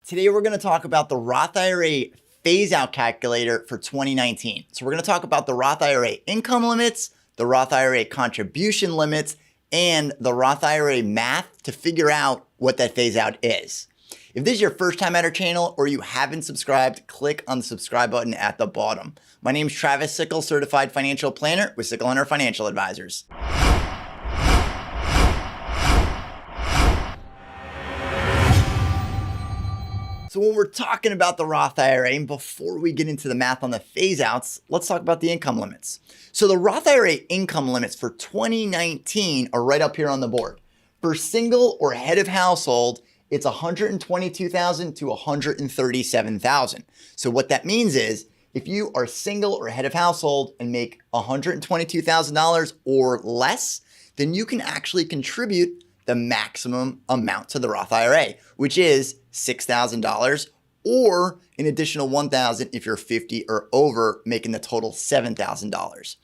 Today, we're going to talk about the Roth IRA phase out calculator for 2019. So we're going to talk about the Roth IRA income limits, the Roth IRA contribution limits, and the Roth IRA math to figure out what that phase out is. If this is your first time at our channel or you haven't subscribed, click on the subscribe button at the bottom. My name is Travis Sickle, certified financial planner with Sickle Hunter Financial Advisors. So when we're talking about the Roth IRA, and before we get into the math on the phase outs, let's talk about the income limits. So the Roth IRA income limits for 2019 are right up here on the board. For single or head of household, it's $122,000 to $137,000. So what that means is if you are single or head of household and make $122,000 or less, then you can actually contribute the maximum amount to the Roth IRA, which is $6,000 or an additional $1,000 if you're 50 or over, making the total $7,000.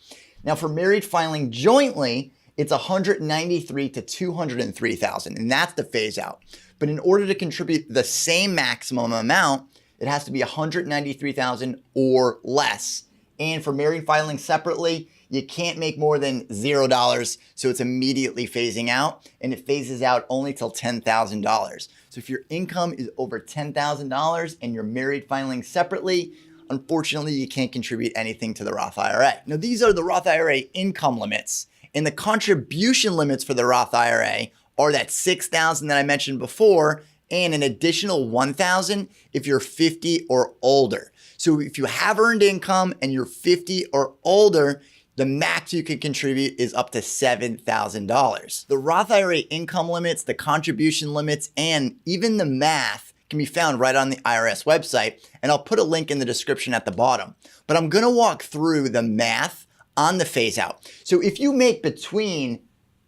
Now for married filing jointly, it's $193,000 to $203,000, and that's the phase out. But in order to contribute the same maximum amount, it has to be $193,000 or less. And for married filing separately, you can't make more than $0, so it's immediately phasing out, and it phases out only till $10,000. So if your income is over $10,000 and you're married filing separately, unfortunately, you can't contribute anything to the Roth IRA. Now, these are the Roth IRA income limits, and the contribution limits for the Roth IRA are that $6,000 that I mentioned before, and an additional $1,000 if you're 50 or older. So if you have earned income and you're 50 or older, the max you can contribute is up to $7,000. The Roth IRA income limits, the contribution limits, and even the math can be found right on the IRS website, and I'll put a link in the description at the bottom. But I'm gonna walk through the math on the phase out. So if you make between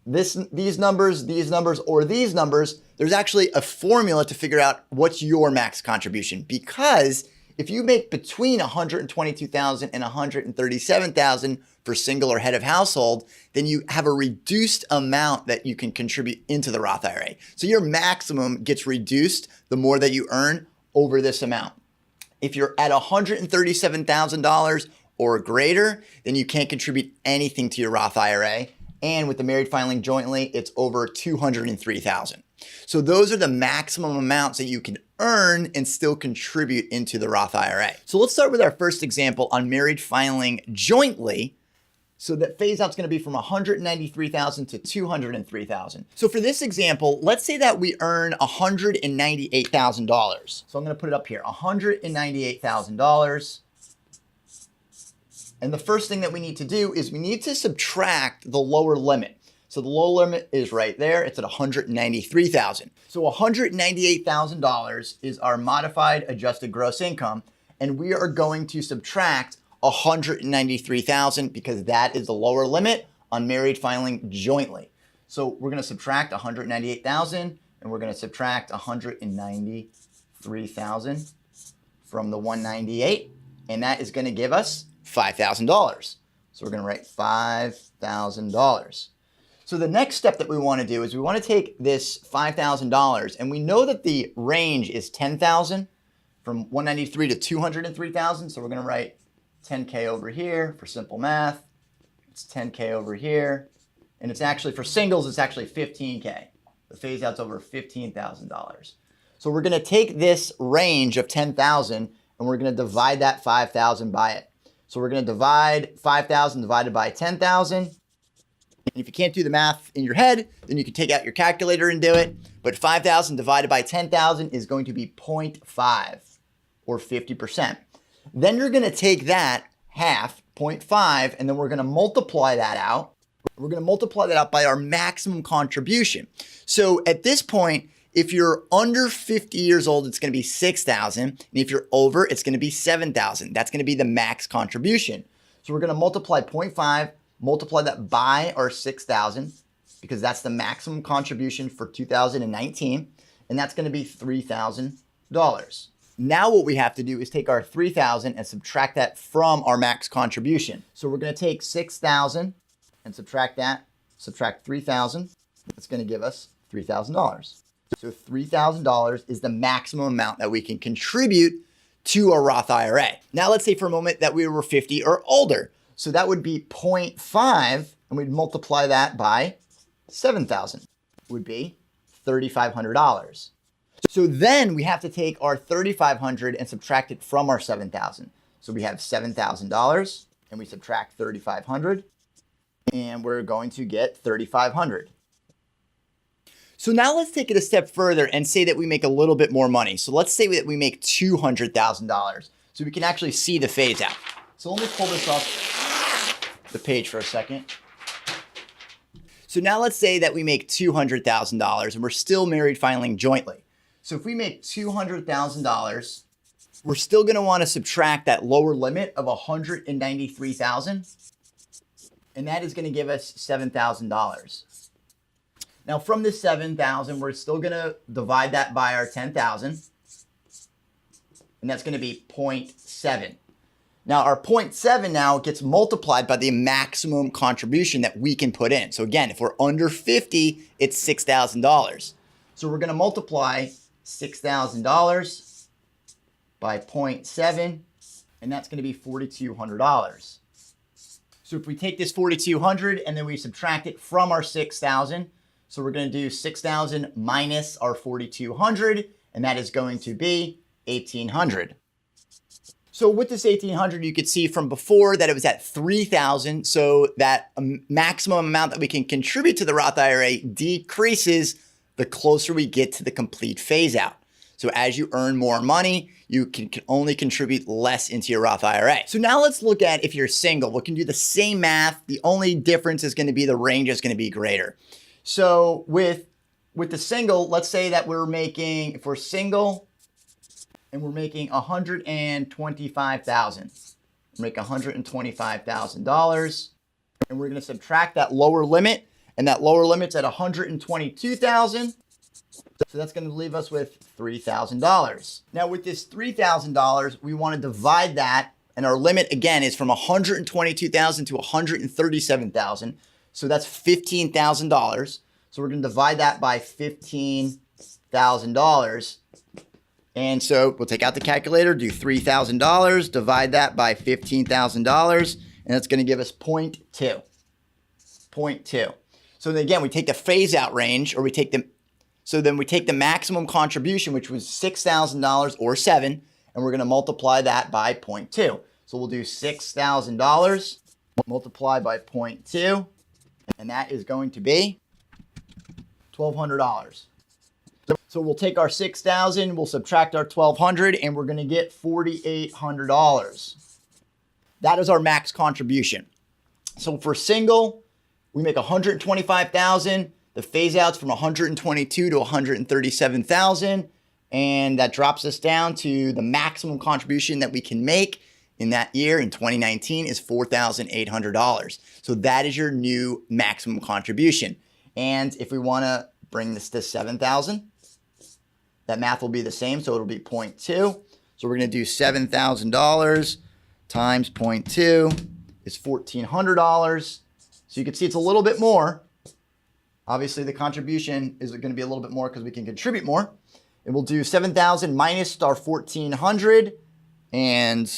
these numbers, or these numbers, there's actually a formula to figure out what's your max contribution, because if you make between $122,000 and $137,000 for single or head of household, then you have a reduced amount that you can contribute into the Roth IRA. So your maximum gets reduced the more that you earn over this amount. If you're at $137,000 or greater, then you can't contribute anything to your Roth IRA. And with the married filing jointly, it's over $203,000. So those are the maximum amounts that you can earn and still contribute into the Roth IRA. So let's start with our first example on married filing jointly. So that phase out's gonna be from $193,000 to $203,000. So for this example, let's say that we earn $198,000. So I'm gonna put it up here, $198,000. And the first thing that we need to do is we need to subtract the lower limit. So the lower limit is right there. It's at $193,000. So $198,000 is our modified adjusted gross income. And we are going to subtract $193,000 because that is the lower limit on married filing jointly. So we're going to subtract $198,000 and we're going to subtract $193,000 from the $198,000. And that is going to give us $5,000. So we're going to write $5,000. So the next step that we want to do is we want to take this $5,000, and we know that the range is $10,000 from $193,000 to $203,000. So we're going to write $10K over here for simple math. It's $10K over here. And it's actually, for singles, it's actually $15K. The phase out's over $15,000. So we're going to take this range of $10,000 and we're going to divide that $5,000 by it. So we're going to divide 5,000 divided by 10,000. And if you can't do the math in your head, then you can take out your calculator and do it. But 5,000 divided by 10,000 is going to be 0.5 or 50%. Then you're going to take that half, 0.5, and then we're going to multiply that out. We're going to multiply that out by our maximum contribution. So at this point, if you're under 50 years old, it's going to be $6,000. And if you're over, it's going to be $7,000. That's going to be the max contribution. So we're going to multiply 0.5, multiply that by our $6,000 because that's the maximum contribution for 2019. And that's going to be $3,000. Now what we have to do is take our $3,000 and subtract that from our max contribution. So we're going to take $6,000 and subtract that, subtract $3,000. That's going to give us $3,000. So $3,000 is the maximum amount that we can contribute to a Roth IRA. Now let's say for a moment that we were 50 or older. So that would be 0.5, and we'd multiply that by 7,000, would be $3,500. So then we have to take our 3,500 and subtract it from our 7,000. So we have $7,000 and we subtract 3,500 and we're going to get 3,500. So now let's take it a step further and say that we make a little bit more money. So let's say that we make $200,000 so we can actually see the phase out. So let me pull this off the page for a second. So now let's say that we make $200,000 and we're still married filing jointly. So if we make $200,000, we're still going to want to subtract that lower limit of $193,000, and that is going to give us $7,000. Now from this $7,000, we're still going to divide that by our $10,000, and that's going to be 0.7. Now our 0.7 now gets multiplied by the maximum contribution that we can put in. So again, if we're under 50, it's $6,000. So we're going to multiply $6,000 by 0.7, and that's going to be $4,200. So if we take this 4,200 and then we subtract it from our 6,000, so we're going to do 6,000 minus our 4,200, and that is going to be 1,800. So with this 1,800, you could see from before that it was at 3,000. So that maximum amount that we can contribute to the Roth IRA decreases the closer we get to the complete phase out. So as you earn more money, you can only contribute less into your Roth IRA. So now let's look at if you're single. We can do the same math. The only difference is going to be the range is going to be greater. So with the single, let's say that we're making, if we're single and we're making $125,000, make $125,000, and we're going to subtract that lower limit, and that lower limit's at $122,000. So that's going to leave us with $3,000. Now with this $3,000, we want to divide that, and our limit again is from $122,000 to $137,000. So that's $15,000. So we're going to divide that by $15,000. And so we'll take out the calculator, do $3,000, divide that by $15,000, and that's going to give us 0.2. 0.2. So then again, we take the phase out range, or we take the maximum contribution, which was $6,000 or 7, and we're going to multiply that by 0.2. So we'll do $6,000 multiplied by 0.2, and that is going to be $1,200. So we'll take our $6,000, we'll subtract our $1,200, and we're going to get $4,800. That is our max contribution. So for single, we make $125,000. The phase out's from $122,000 to $137,000, and that drops us down to the maximum contribution that we can make in that year in 2019 is $4,800. So that is your new maximum contribution. And if we want to bring this to 7,000, that math will be the same, so it'll be 0.2. So we're going to do $7,000 times 0.2 is $1,400. So you can see it's a little bit more. Obviously, the contribution is going to be a little bit more because we can contribute more. And we'll do 7,000 minus our 1,400, and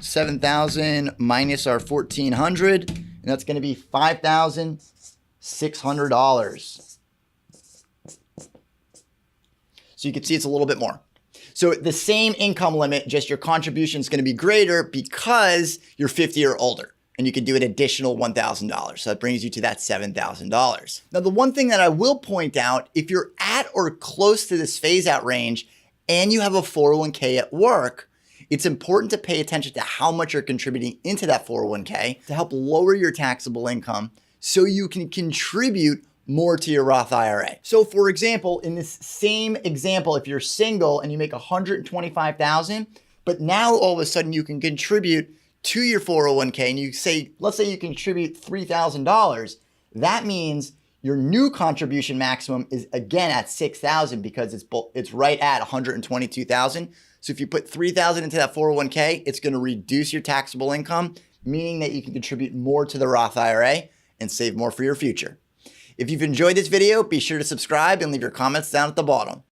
7,000 minus our 1,400, and that's going to be $5,600. So you can see it's a little bit more. So the same income limit, just your contribution is going to be greater because you're 50 or older. And you can do an additional $1,000. So that brings you to that $7,000. Now, the one thing that I will point out, if you're at or close to this phase out range and you have a 401k at work, it's important to pay attention to how much you're contributing into that 401k to help lower your taxable income so you can contribute more to your Roth IRA. So for example, in this same example, if you're single and you make $125,000, but now all of a sudden you can contribute to your 401k and you say, let's say you contribute $3,000, that means your new contribution maximum is again at $6,000 because it's right at $122,000. So if you put $3,000 into that 401k, it's going to reduce your taxable income, meaning that you can contribute more to the Roth IRA and save more for your future. If you've enjoyed this video, be sure to subscribe and leave your comments down at the bottom.